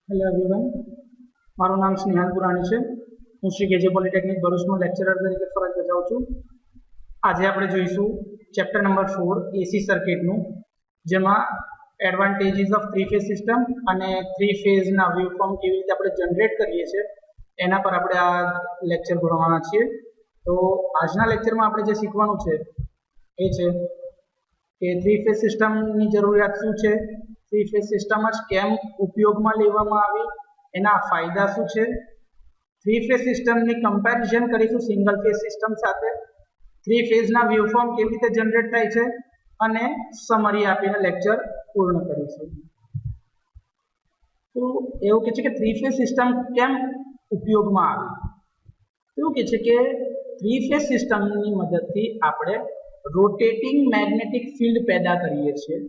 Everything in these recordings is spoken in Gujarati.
હેલો એવરીવન, મારું નામ સ્નેહલ પુરાણી છે. હું શ્રી કેજે પોલિટેકનિક ભરૂચમાં લેક્ચરર તરીકે ફરજ બજાવું છું. આજે આપણે જોઈશું ચેપ્ટર નંબર 4 એસી સર્કિટનું, જેમાં advantages of three phase system અને થ્રી ફેઝના વેવફોર્મ કેવી રીતે આપણે જનરેટ કરીએ છીએ એના પર આપણે આ લેક્ચર ભણવાના છીએ. તો આજના લેક્ચરમાં આપણે જે શીખવાનું છે એ છે કે થ્રી ફેઝ સિસ્ટમની જરૂરિયાત શું છે, થ્રી ફેઝ સિસ્ટમ જ કેમ ઉપયોગમાં લેવામાં આવી, એના ફાયદા શું છે, થ્રી ફેઝ સિસ્ટમની કમ્પેરિઝન કરીશું સિંગલ ફેઝ સિસ્ટમ સાથે, થ્રી ફેઝના વેવફોર્મ કેવી રીતે જનરેટ થાય છે અને સમરી આપીને લેક્ચર પૂર્ણ કરીશું. તો એવું કહે છે કે થ્રી ફેઝ સિસ્ટમ કેમ ઉપયોગમાં આવી. એવું કહે છે કે થ્રી ફેઝ સિસ્ટમની મદદથી આપણે રોટેટિંગ મેગ્નેટિક ફિલ્ડ પેદા કરીએ છીએ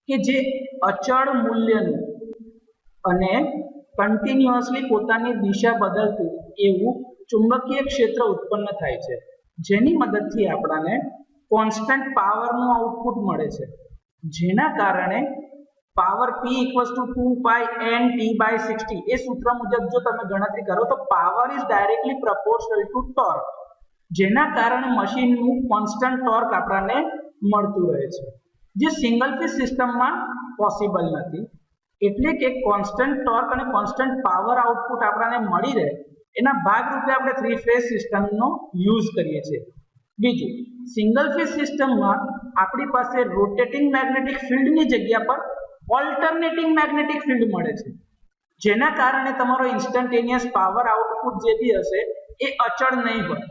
કે જે અચળ મૂલ્યનું અને કન્ટિન્યુઅસલી પોતાની દિશા બદલતું એવું ચુંબકીય ક્ષેત્ર ઉત્પન્ન થાય છે, જેની મદદથી આપણને કોન્સ્ટન્ટ પાવરનું આઉટપુટ મળે છે, જેના કારણે પાવર P = 2π/N/T/60 એ સૂત્ર મુજબ જો તમે ગણતરી કરો તો power is directly proportional two torque, જેના કારણે મશીનનું કોન્સ્ટન્ટ ટોર્ક આપણને મળતું રહે છે, જે સિંગલ ફેઝ સિસ્ટમમાં પોસિબલ નથી. એટલે કે કોન્સ્ટન્ટ ટોર્ક અને કોન્સ્ટન્ટ પાવર આઉટપુટ આપણને મળી રહે એના ભાગરૂપે આપણે થ્રી ફેઝ સિસ્ટમનો યુઝ કરીએ છીએ. બીજું, સિંગલ ફેઝ સિસ્ટમમાં આપણી પાસે રોટેટિંગ મેગ્નેટિક ફિલ્ડની જગ્યા પર ઓલ્ટરનેટિંગ મેગ્નેટિક ફિલ્ડ મળે છે, જેના કારણે તમારો ઇન્સ્ટન્ટેનિયસ પાવર આઉટપુટ જે બી હશે એ અચળ નહીં હોય.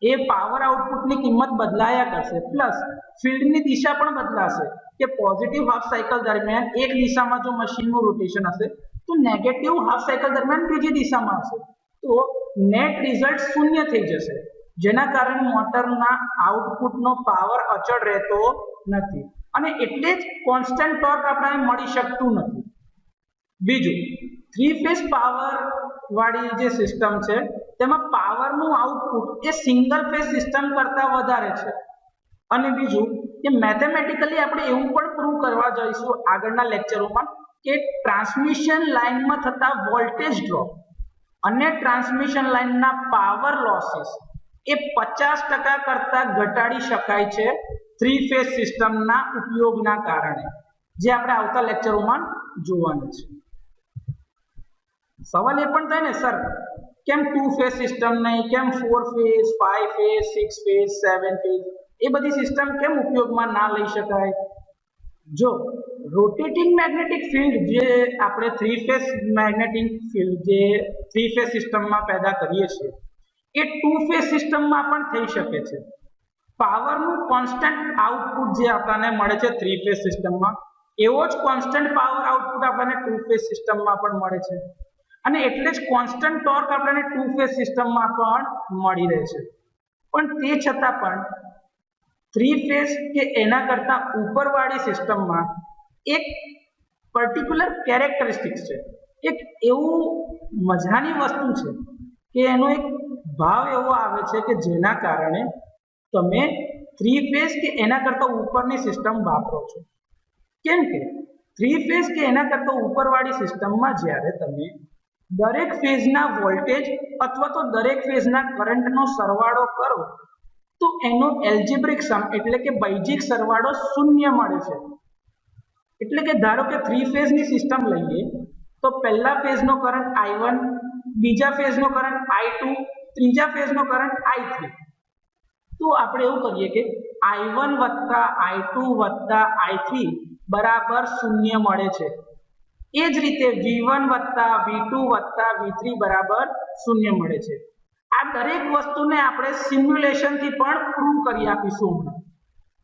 એ પાવર આઉટપુટની કિંમત બદલાયા કરશે, પ્લસ ફિલ્ડની દિશા પણ બદલાશે કે પોઝિટિવ હાફ સાયકલ દરમિયાન એક દિશામાં જો મશીનનું રોટેશન હશે તો નેગેટિવ હાફ સાયકલ દરમિયાન બીજી દિશામાં હશે, તો નેટ રિઝલ્ટ શૂન્ય થઈ જશે, જેના કારણે મોટરના આઉટપુટનો પાવર અચળ રહેતો નથી અને એટલે જ કોન્સ્ટન્ટ ટોર્ક આપણને મળી શકતું નથી. બીજું, થ્રી ફેઝ પાવર વાળી જે સિસ્ટમ છે તેમાં પાવરનું આઉટપુટ એ સિંગલ ફેઝ સિસ્ટમ કરતા વધારે છે. અને બીજું કે મેથેમેટિકલી આપણે એવું પણ પ્રૂવ કરવા જઈશું આગળના લેક્ચરોમાં કે ટ્રાન્સમિશન લાઇનમાં થતા વોલ્ટેજ ડ્રોપ અને ટ્રાન્સમિશન લાઇનના પાવર લોસીસ એ 50% કરતા ઘટાડી શકાય છે થ્રી ફેઝ સિસ્ટમના ઉપયોગના કારણે, જે આપણે આવતા લેક્ચરોમાં જોવાનું છે. સવાલ એ પણ થાય ને, sir came to phase system નહીં, કેમ 4 ફેઝ, 5 ફેઝ, 6 ફેઝ, 7 ફેઝ એ બધી સિસ્ટમ કેમ ઉપયોગમાં ના લઈ શકાય? જો રોટેટિંગ મેગ્નેટિક ફિલ્ડ જે આપણે થ્રી ફેઝ મેગ્નેટિક ફિલ્ડ જે થ્રી ફેઝ સિસ્ટમમાં પેદા કરીએ છીએ એ ટુ ફેઝ સિસ્ટમમાં પણ થઈ શકે છે. પાવરનું કોન્સ્ટન્ટ આઉટપુટ જે આપણને મળે છે થ્રી ફેઝ સિસ્ટમમાં, એવો જ કોન્સ્ટન્ટ પાવર આઉટપુટ આપણને ટુ ફેઝ સિસ્ટમમાં પણ મળે છે અને એટલે જ કોન્સ્ટન્ટ ટોર્ક આપણને ટુ ફેઝ સિસ્ટમમાં પણ મળી રહે છે. પણ તે છતાં પણ થ્રી ફેઝ કે એના કરતા ઉપરવાળી સિસ્ટમમાં એક પર્ટિક્યુલર કેરેક્ટરિસ્ટિક્સ છે, એક એવું મજાની વસ્તુ છે કે એનો એક ભાવ એવો આવે છે કે જેના કારણે તમે થ્રી ફેઝ કે એના કરતા ઉપરની સિસ્ટમ વાપરો છો. કેમ કે થ્રી ફેઝ કે એના કરતા ઉપરવાળી સિસ્ટમમાં જ્યારે તમે દરેક ફેઝના વોલ્ટેજ અથવા તો દરેક ફેઝના કરંટનો સરવાળો કરો તો એનો એલ્જિબ્રિક સમ એટલે કે બૈજિક સરવાળો શૂન્ય મળે છે. એટલે કે ધારો કે થ્રી ફેઝની સિસ્ટમ લઈએ તો પહેલા ફેઝનો કરંટ I1, બીજા ફેઝનો કરંટ I2, ત્રીજા ફેઝનો કરંટ I3. તો આપણે એવું કરીએ કે I1 + I2 + I3 બરાબર શૂન્ય મળે છે. એ જ રીતે V1 + V2 + V3 બરાબર શૂન્ય મળે છે. આ દરેક વસ્તુને આપણે સિમ્યુલેશનથી પણ પ્રૂવ કરી આપીશું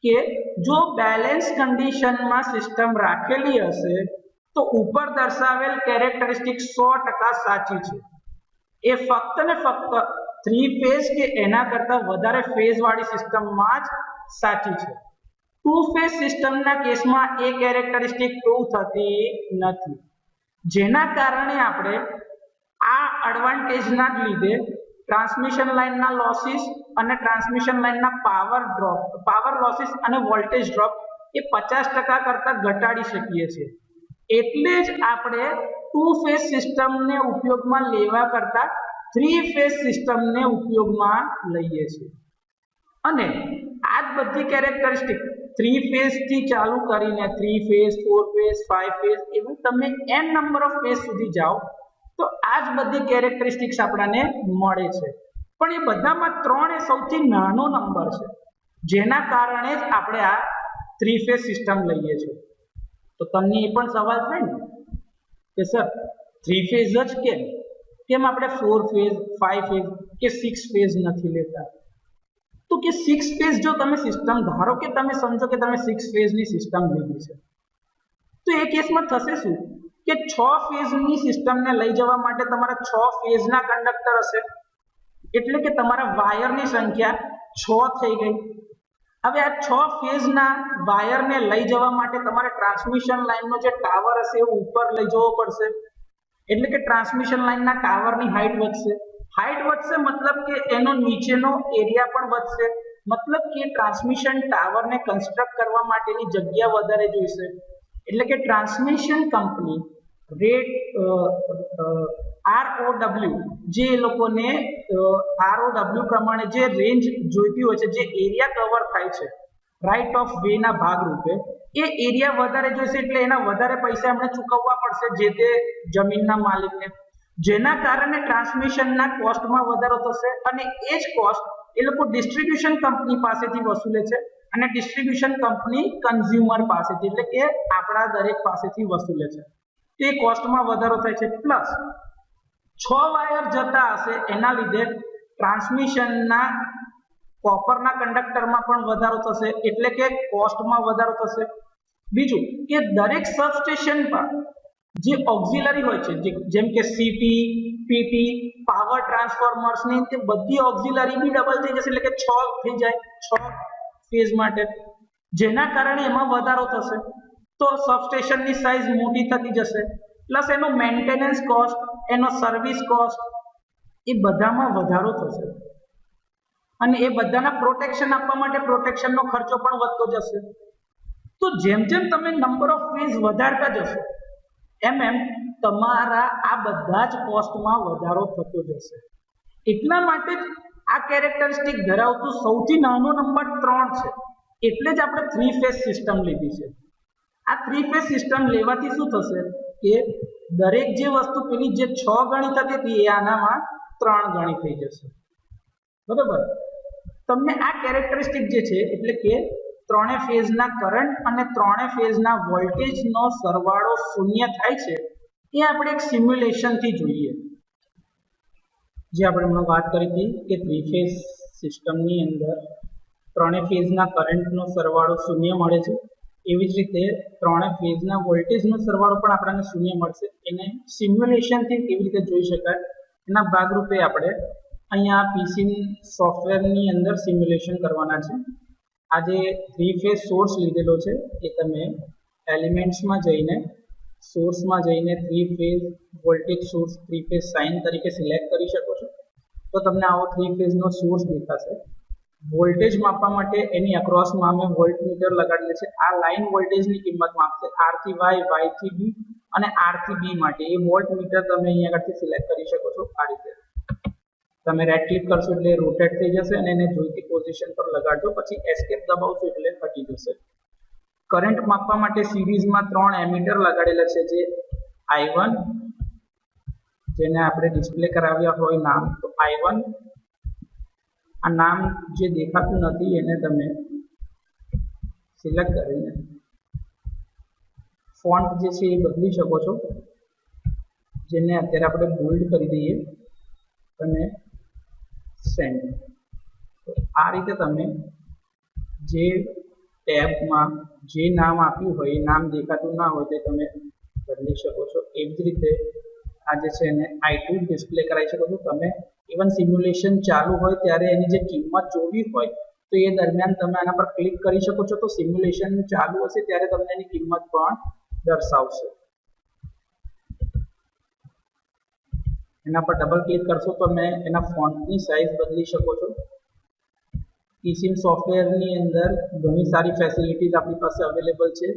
કે જો બેલેન્સ કન્ડિશનમાં સિસ્ટમ રાખેલી હશે તો ઉપર દર્શાવેલ કેરેક્ટરિસ્ટિક 100% સાચી છે. એ ફક્ત ને ફક્ત થ્રી ફેઝ કે એના કરતા વધારે ફેઝ વાળી સિસ્ટમમાં જ સાચી છે. ટુ ફેઝ સિસ્ટમના કેસમાં એ કેરેક્ટરિસ્ટિક પ્રૂવ થતી નથી, જેના કારણે આપણે આ એડવાન્ટેજના લીધે ટ્રાન્સમિશન લાઇનના લોસીસ અને ટ્રાન્સમિશન લાઇનના પાવર લોસીસ અને વોલ્ટેજ ડ્રોપ એ 50% કરતા ઘટાડી શકીએ છીએ. એટલે જ આપણે टू फेज सिस्टम ने उपयोग में लेवा करता थ्री फेज सिस्टम ने उपयोग में लईए छे अने आज बधी कैरेक्टरिस्टिक थ्री फेज थी चालू करीने three phase four phase five phase एवं तमे एन नंबर ऑफ फेज सुधी जाओ तो आज बधी कैरेक्टरिस्टिक्स आपणाने मळे छे पण ए बधामां 3 ए सौथी नानो नंबर छे जेना कारणे ज आपणे आ थ्री फेज सिस्टम लईए छे तो तमने ए पण सवाल थाय ने के सर थ्री फेज ज केम आपणे फोर फेज फाइव फेज के सिक्स फेज नथी लेता तो कि सिक्स फेज जो तमे सिस्टम धारो के तमे समझो के तमे सिक्स फेज नी सिस्टम लीधी छे तो ए केस में थशे शुं के 6 फेज नी सिस्टम ने लई जवा माटे तमारे 6 फेज ना कंडक्टर हशे एटले के तमारा वायर नी संख्या 6 થઈ ગઈ હવે આ 6 फेज ना वायर ने लई जवा माटे तमारे ट्रांसमिशन लाइन नो जे टावर हशे ए ऊपर लई जवो पड़शे एटले के ट्रांसमिशन लाइन ना टावर नी हाइट વધશે मतलब के एनो नीचेनो एरिया पण વધશે मतलब के ट्रांसमिशन टावर ने कंस्ट्रक्ट करवा माटेनी जग्या વધારે જોઈશે એટલે કે ટ્રાન્સમિશન કંપની રેટ ROW જે લોકોને ROW પ્રમાણે જે રેન્જ જોઈતી હોય છે જે એરિયા કવર થાય છે રાઈટ ઓફ વે ના ભાગ રૂપે એ એરિયા વધારે જોઈશે એટલે એના વધારે પૈસા એમને ચૂકવવા પડશે જે તે જમીનના માલિકને જેના કારણે ટ્રાન્સમિશનના કોસ્ટમાં વધારો થશે અને એ જ કોસ્ટ એ લોકો ડિસ્ટ્રીબ્યુશન કંપની પાસેથી વસૂલે છે અને ડિસ્ટ્રીબ્યુશન કંપની કન્ઝ્યુમર પાસેથી એટલે કે આપણા દરેક પાસેથી વસૂલે છે તે કોસ્ટમાં વધારો થાય છે પ્લસ 6 વાયર જતા હશે એના લીધે ટ્રાન્સમિશનના કોપરના કંડક્ટરમાં પણ વધારો થશે એટલે કે કોસ્ટમાં વધારો થશે બીજું કે દરેક સબસ્ટેશન પર જે ઓક્સિલરી હોય છે જેમ કે સીટી પીટી પાવર ટ્રાન્સફોર્મર્સ ની તે બધી ઓક્સિલરી બી ડબલ થઈ જશે એટલે કે 6 થઈ જાય 6 ફેઝ માટે જેના કારણે એમાં વધારો થશે તો સબસ્ટેશન ની સાઈઝ મોટી થતી જશે પ્લસ એનો મેન્ટેનન્સ કોસ્ટ એનો સર્વિસ કોસ્ટ એ બધામાં વધારો થશે અને એ બધાના પ્રોટેક્શન આપવા માટે પ્રોટેક્શનનો ખર્ચો પણ વધતો જશે તો જેમ જેમ તમે નંબર ઓફ ફેઝ વધારતા જશો એમ તમારા આ બધા જ કોસ્ટમાં વધારો થતો જશે એટલા માટે જ આ કેરેક્ટરિસ્ટિક ધરાવતું સૌથી નાનો નંબર 3 છે એટલે જ આપણે થ્રી ફેઝ સિસ્ટમ લીધી છે આ થ્રી ફેઝ સિસ્ટમ લેવાથી શું થશે કે દરેક જે વસ્તુ પેલી જે 6 ગણી થતી હતી એ આનામાં 3 ગણી થઈ જશે બરાબર તમને આ કેરેક્ટરિસ્ટિક જે છે એટલે કે ત્રણે ફેઝના કરંટ અને ત્રણે ફેઝના વોલ્ટેજનો સરવાળો શૂન્ય થાય છે એ આપણે એક સિમ્યુલેશનથી જોઈએ જે આપણે હમણાં વાત કરી હતી કે થ્રી ફેઝ સિસ્ટમની અંદર ત્રણે ફેઝના કરંટનો સરવાળો શૂન્ય મળે છે એવી જ રીતે ત્રણે ફેઝના વોલ્ટેજનો સરવાળો પણ આપણને શૂન્ય મળશે એને સિમ્યુલેશનથી કેવી રીતે જોઈ શકાય એના ભાગરૂપે આપણે અહીંયા પીસી સોફ્ટવેરની અંદર સિમ્યુલેશન કરવાના છે આ જે થ્રી ફેઝ સોર્સ લીધેલો છે એ તમે એલિમેન્ટ્સમાં જઈને સોર્સમાં જઈને three phase voltage source three phase sine તરીકે સિલેક્ટ કરી શકો છો તો તમને આવો થ્રી ફેઝનો સોર્સ દેખાશે વોલ્ટેજ માપવા માટે એની અક્રોસમાં અમે વોલ્ટમીટર લગાડેલું છે આ લાઇન વોલ્ટેજની કિંમત માપશે R થી Y થી B અને R થી B માટે એ વોલ્ટમીટર તમે અહીંયા આગળથી સિલેક્ટ કરી શકો છો આ રીતે તમે રાઈટ ક્લિક કરશો એટલે રોટેટ થઈ જશે અને એને જોઈતી પોઝિશન પર લગાડજો પછી એસ્કેપ દબાવશો એટલે હટી જશે કરંટ માપવા માટે સિરીઝમાં 3 એમીટર લગાડેલા છે જે I1 જેને આપણે ડિસ્પ્લે કરાવ્યા હોય નામ તો I1 આ નામ જે દેખાતું નથી એને તમે સિલેક્ટ કરીને ફોન્ટ જે છે એ બદલી શકો છો જેને અત્યારે આપણે બોલ્ડ કરી દઈએ અને સેન્ડ આ રીતે તમે જે ટેબમાં જે નામ આપ્યું હોય એ નામ દેખાતું ના હોય તે તમે બદલી શકો છો એવી જ રીતે આ જે છે એને I2 ડિસ્પ્લે કરાવી શકો છો તમે ઇવન સિમ્યુલેશન ચાલુ હોય ત્યારે એની જે કિંમત જોવી હોય તો એ દરમિયાન તમે આના પર ક્લિક કરી શકો છો તો સિમ્યુલેશન ચાલુ હશે ત્યારે તમને એની કિંમત પણ દર્શાવશે એના પર ડબલ ક્લિક કરશો તો તમે એના ફોન્ટની સાઇઝ બદલી શકો છો eSIM સોફ્ટવેરની અંદર ઘણી સારી ફેસિલિટીઝ આપણી પાસે અવેલેબલ છે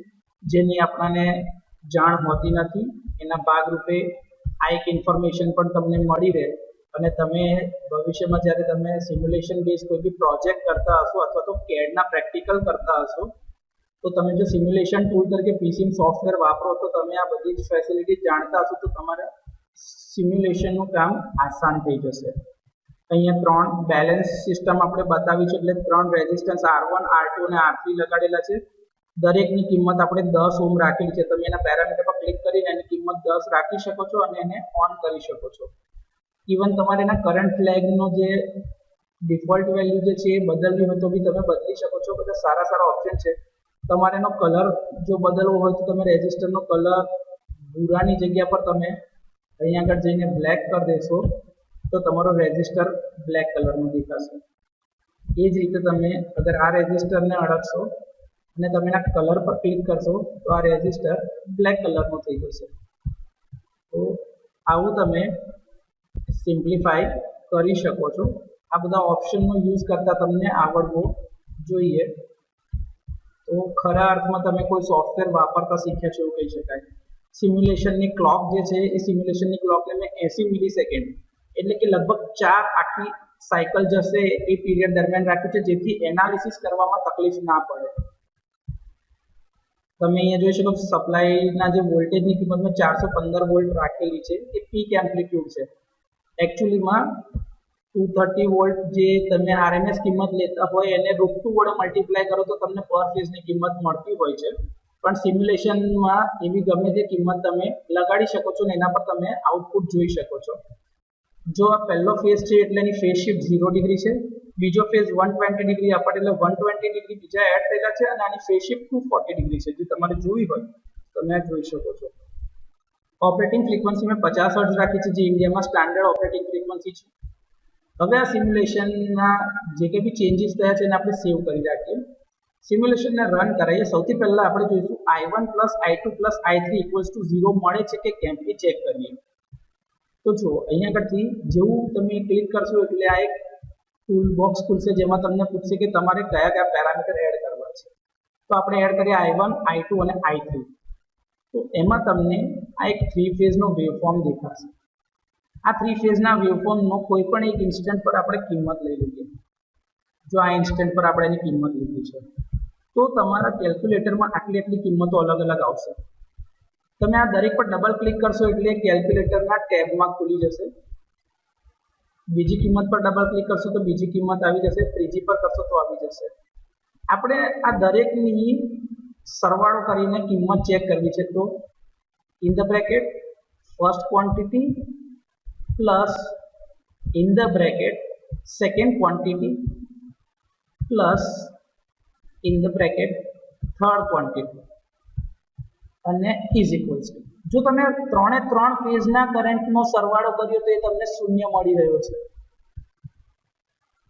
જેની આપણને જાણ હોતી નથી. એના ભાગરૂપે આ એક ઇન્ફોર્મેશન પણ તમને મળી રહે અને તમે ભવિષ્યમાં જ્યારે તમે સિમ્યુલેશન બેઝ કોઈ બી પ્રોજેક્ટ કરતા હશો અથવા તો કેડના પ્રેક્ટિકલ કરતા હશો તો તમે જો સિમ્યુલેશન ટૂલ તરીકે પીસીએમ સોફ્ટવેર વાપરો તો તમે આ બધી જ ફેસિલિટી જાણતા હશો તો તમારે સિમ્યુલેશનનું કામ આસાન થઈ જશે. અહીંયા 3 બેલેન્સ સિસ્ટમ આપણે બતાવી છે એટલે 3 રેઝિસ્ટન્સ R1, R2 અને R3 લગાડેલા છે. દરેકની કિંમત આપણે 10 ઓહ્મ રાખેલી છે. તમે એના પેરામીટર પર ક્લિક કરીને એની કિંમત 10 રાખી શકો છો અને એને ઓન કરી શકો છો. ઇવન તમારે એના કરંટ ફ્લેગનો જે ડિફોલ્ટ વેલ્યુ જે છે એ બદલવી હોય તો બી તમે બદલી શકો છો. બધા સારા ઓપ્શન છે. તમારે એનો કલર જો બદલવો હોય તો તમે રેઝિસ્ટરનો કલર ભૂરાની જગ્યા પર તમે અહીંયા આગળ જઈને બ્લેક કરી દેશો તો તમારો રેઝિસ્ટર બ્લેક કલરનું દેખાશે. એ જ રીતે તમે અગર આ રેઝિસ્ટરને અડકશો અને તમે એના કલર પર ક્લિક કરશો તો આ રેઝિસ્ટર બ્લેક કલરનું થઈ જશે. તો આવું તમે સિમ્પ્લિફાઈ કરી શકો છો. આ બધા ઓપ્શનનો યુઝ કરતા તમને આવડવો જોઈએ તો ખરા અર્થમાં તમે કોઈ સોફ્ટવેર વાપરતા શીખ્યા છો એવું કહી શકાય. સિમ્યુલેશનની ક્લોક જે છે એ સિમ્યુલેશનની ક્લોકને મેં 80 મિલીસેકન્ડ એટલે કે લગભગ 4 આખી સાયકલ જશે એ પીરિયડ દરમિયાન રાખ્યું છે જેથી એનાલિસિસ કરવામાં તકલીફ ના પડે. તમે અહીંયા જોઈ શકો સપ્લાયના જે વોલ્ટેજની કિંમતમાં 415 વોલ્ટ રાખેલી છે એ પીક એમ્પ્લિટ્યુડ છે. એકચ્યુઅલીમાં 230 વોલ્ટ જે તમે આરએમએસ કિંમત લેતા હોય એને √2 વડે મલ્ટીપ્લાય કરો તો તમને પર ફેઝની કિંમત મળતી હોય છે. પણ સિમ્યુલેશનમાં એવી ગમે તે કિંમત તમે લગાડી શકો છો અને એના પર તમે આઉટપુટ જોઈ શકો છો. જો આ પહેલો ફેઝ છે એટલે એની ફેઝ શિફ્ટ 0 ડિગ્રી છે. બીજો ફેઝ 120 ડિગ્રી આપણ એટલે 120 ડિગ્રી બીજા એડ થયેલા છે અને આની ફેઝ શિફ્ટ 240 ડિગ્રી છે. જે તમારે જોવી હોય તમે આ જોઈ શકો છો. ઓપરેટિંગ ફ્રીક્વન્સી મેં 50 હર્ટ્ઝ રાખી છે જે ઇન્ડિયામાં સ્ટાન્ડર્ડ ઓપરેટિંગ ફ્રીક્વન્સી છે. હવે આ સિમ્યુલેશનના જે કંઈ બી ચેન્જીસ થયા છે એને આપણે સેવ કરી રાખીએ. સિમ્યુલેશનને રન કરાવીએ. સૌથી પહેલાં આપણે જોઈશું I1 + I2 + I3 = 0 મળે છે કે કેમ એ ચેક કરીએ. તો જો અહીંયા આગળથી જેવું તમે ક્લિક કરશો એટલે આ એક ટૂલ બોક્સ ખુલશે જેમાં તમને પૂછશે કે તમારે કયા પેરામીટર એડ કરવા છે. તો આપણે એડ કરીએ I1, I2 અને I3. તો એમાં તમને આ એક 3 ફેઝનો વેવફોર્મ દેખાશે. આ 3 ફેઝના વેવફોર્મનો કોઈ પણ એક ઇન્સ્ટન્ટ પર આપણે કિંમત લઈ લઈએ. જો આ ઇન્સ્ટન્ટ પર આપણે એની કિંમત લીધી છે તો તમારા કેલ્ક્યુલેટરમાં આટલી કિંમતો અલગ અલગ આવશે. તમે આ દરેક પર ડબલ ક્લિક કરશો એટલે કેલ્ક્યુલેટરના ટેબમાં ખુલી જશે. બીજી કિંમત પર ડબલ ક્લિક કરશો તો બીજી કિંમત આવી જશે. ત્રીજી પર કરશો તો આવી જશે. આપણે આ દરેકની સરવાળો કરીને કિંમત ચેક કરવી છે. તો in the bracket first quantity plus in the bracket second quantity plus in the bracket third quantity અને ઇઝ ઇક્વલ્સ ટુ. જો તમે 3 ફેઝના કરંટનો સરવાળો કર્યો તો એ તમને 0 મળી રહ્યો છે.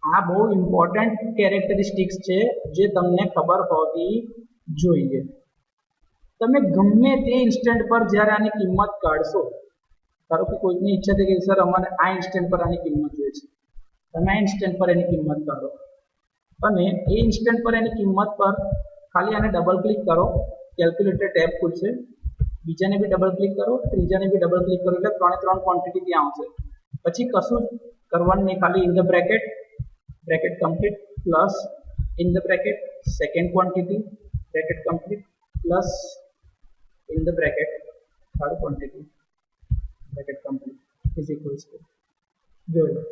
આ બહુ ઇમ્પોર્ટન્ટ કેરેક્ટરિસ્ટિક્સ છે જે તમને ખબર હોવી જોઈએ. તમે ગમે તે ઇન્સ્ટન્ટ પર જ્યારે આની કિંમત કાઢશો, ધારો કે કોઈકની ઈચ્છા થઈ કે સર અમારે આ ઇન્સ્ટન્ટ પર આની કિંમત જોઈએ છે, તમે આ ઇન્સ્ટન્ટ પર એની કિંમત કાઢો અને એ ઇન્સ્ટન્ટ પર એની કિંમત પર ખાલી આને ડબલ ક્લિક કરો, કેલ્ક્યુલેટર ટેબ ખુલશે. બીજાને બી ડબલ ક્લિક કરો, ત્રીજાને બી ડબલ ક્લિક કરો એટલે 3 ક્વોન્ટિટી ત્યાં આવશે. પછી કશું કરવાનું નહીં, ખાલી in the bracket complete plus in the bracket second quantity bracket complete plus in the bracket third quantity bracket complete is equals to. જોયું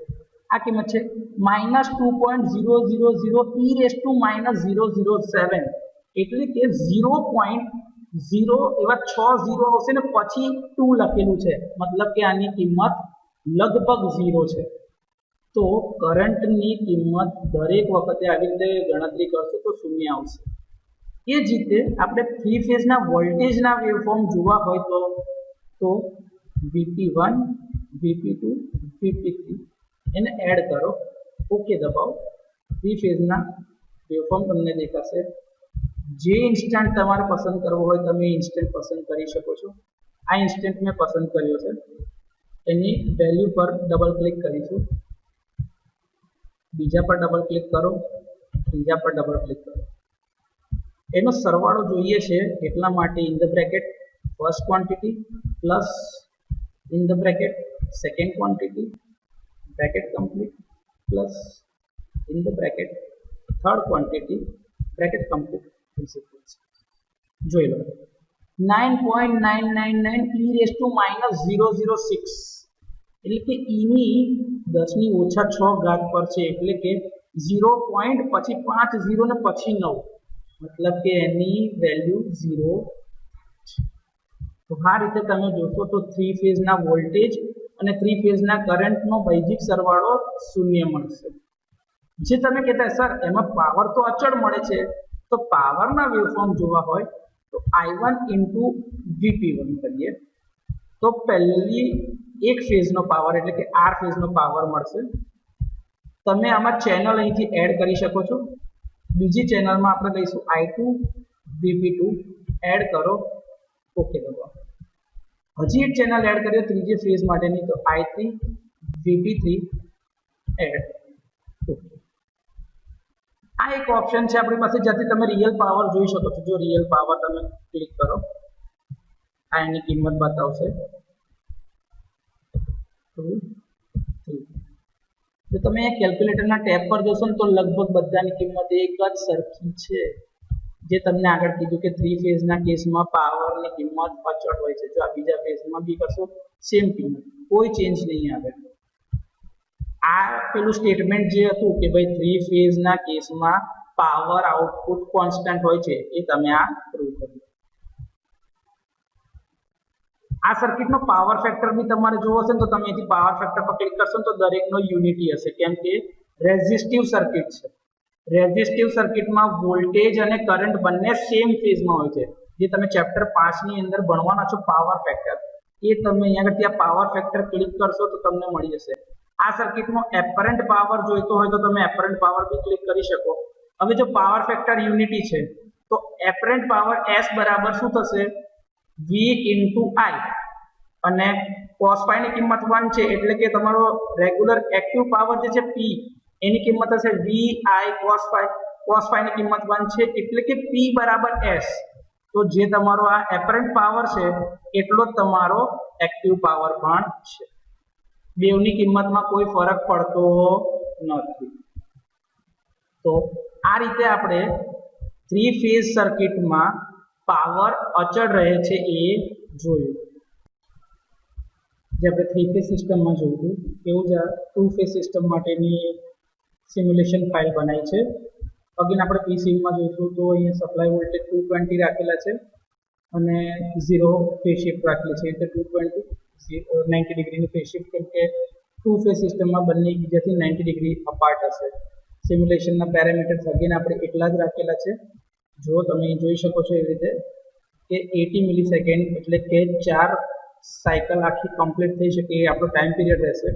આ કિંમત છે -2.000 e⁻007 એટલે કે 0.0 એવા 6 ઝીરો આવશે ને પછી 2 લખેલું છે, મતલબ કે આની કિંમત લગભગ 0 છે. તો કરંટની કિંમત દરેક વખતે આવી રીતે ગણતરી કરશો તો 0 આવશે. એ જ રીતે આપણે 3 ફેઝના વોલ્ટેજના વેવફોર્મ જોવા હોય તો VP1 VP2 VP3 એને એડ કરો, ઓકે દબાવો. 3 ફેઝના વેવફોર્મ તમને દેખાશે. જે ઇન્સ્ટન્ટ તમારે પસંદ કરવો હોય તમે ઇન્સ્ટન્ટ પસંદ કરી શકો છો. આ ઇન્સ્ટન્ટ મેં પસંદ કર્યો છે. એની વેલ્યુ પર ડબલ ક્લિક કરીશું. બીજા પર ડબલ ક્લિક કરો, ત્રીજા પર ડબલ ક્લિક કરો. એનો સરવાળો જોઈએ છે એટલા માટે in the bracket first quantity plus in the bracket second quantity bracket complete plus in the bracket third quantity bracket complete is equals જોઈ લો 9.999 e raised to minus 006 એટલે કે e ની 10 ની ઓછા 6 ઘાત પર છે એટલે કે 0. પછી 5 0 ને પછી 9 मतलब કે એની વેલ્યુ 0. તો આ રીતે તમે જોશો તો 3 ફેઝ ના વોલ્ટેજ અને 3 ફેઝ ના કરંટ નો બેઝિક સરવાળો શૂન્ય મળશે. જે તમે કહેતા સર એમાં પાવર તો અચળ મળે છે તો પાવર ના વેવફોર્મ જોવા હોય તો I1 * Vp1 કરીએ તો પહેલી એક ફેઝ નો પાવર એટલે કે R ફેઝ નો પાવર મળશે. તમે આમાં ચેનલ અહીંથી એડ કરી શકો છો. બીજી ચેનલમાં આપણે લઈશું I2 Vp2 એડ કરો ઓકે દબાવો. હજી એક ચેનલ એડ કરીએ ત્રીજી ફેઝ માટેની તો I3 Vp3 એડ ઓકે. આ એક ઓપ્શન છે આપણી પાસે જ્યાંથી તમે રિયલ પાવર જોઈ શકો છો. જો રિયલ પાવર તમે ક્લિક કરો આ એની કિંમત બતાવશે 2 3. જો તમે કેલ્ક્યુલેટરના ટેબ પર જોશો ને તો લગભગ બધાની કિંમત એક જ સરખી છે. જે તમને આગળ કીધું કે 3 ફેઝના કેસમાં પાવરની કિંમત અચળ હોય છે. જો આ બીજા ફેઝમાં બી કરશો સેમ કિંમત, કોઈ ચેન્જ નહીં આવે. આ પેલું સ્ટેટમેન્ટ જે હતું કે ભાઈ 3 ફેઝના કેસમાં પાવર આઉટપુટ કોન્સ્ટન્ટ હોય છે એ તમે આ પ્રૂવ કર્યું. આ સર્કિટનો પાવર ફેક્ટર બી તમારે જોવો હશે તો તમે અહીંથી પાવર ફેક્ટર પર ક્લિક કરશો તો દરેકનો યુનિટી હશે કેમ કે રેઝિસ્ટિવ સર્કિટ છે. રેઝિસ્ટિવ સર્કિટમાં વોલ્ટેજ અને કરંટ બંને સેમ ફેઝમાં હોય છે. જે તમે ચેપ્ટર 5 ની અંદર ભણવાના છો પાવર ફેક્ટર એ તમે અહીંયા આગળ ત્યાં પાવર ફેક્ટર ક્લિક કરશો તો તમને મળી જશે. આ સર્કિટનો એપરન્ટ પાવર જોઈતો હોય તો તમે એપરન્ટ પાવર બી ક્લિક કરી શકો. હવે જો પાવર ફેક્ટર યુનિટી છે તો એપરન્ટ પાવર S બરાબર શું થશે V * I અને cos phi ની કિંમત 1 છે એટલે કે તમારો રેગ્યુલર એક્ટિવ પાવર જે છે P એની કિંમત હશે VI cos phi. cos phi ની કિંમત 1 છે એટલે કે P = S. તો જે તમારો આ એપરન્ટ પાવર છે એટલો જ તમારો એક્ટિવ પાવર પણ છે. બેવની કિંમતમાં કોઈ ફરક પડતો નથી. તો આ રીતે આપણે 3 ફેઝ સર્કિટમાં પાવર અચળ રહે છે એ જોયું. જે આપણે 3 ફેઝ સિસ્ટમમાં જોયું એવું જ આ 2 ફેઝ સિસ્ટમ માટેની સિમ્યુલેશન ફાઇલ બનાવી છે. અગેન આપણે પીસીમાં જોઈશું તો અહીંયા સપ્લાય વોલ્ટેજ 220 રાખેલા છે અને 0 ફેઝ શિફ્ટ રાખેલી છે એટલે 220 90 ડિગ્રીની ફેઝ શિફ્ટ કેમ કે 2 ફેઝ સિસ્ટમમાં બંને એકબીજાથી 90 ડિગ્રી અપાર્ટ હશે. સિમ્યુલેશનના પેરામીટર્સ અગેન આપણે એટલા જ રાખેલા છે. જો તમે જોઈ શકો છો એવી રીતે કે 80 મિલીસેકન્ડ એટલે કે 4 સાયકલ આખી કમ્પ્લીટ થઈ શકે એ આપણો ટાઈમ પીરિયડ રહેશે.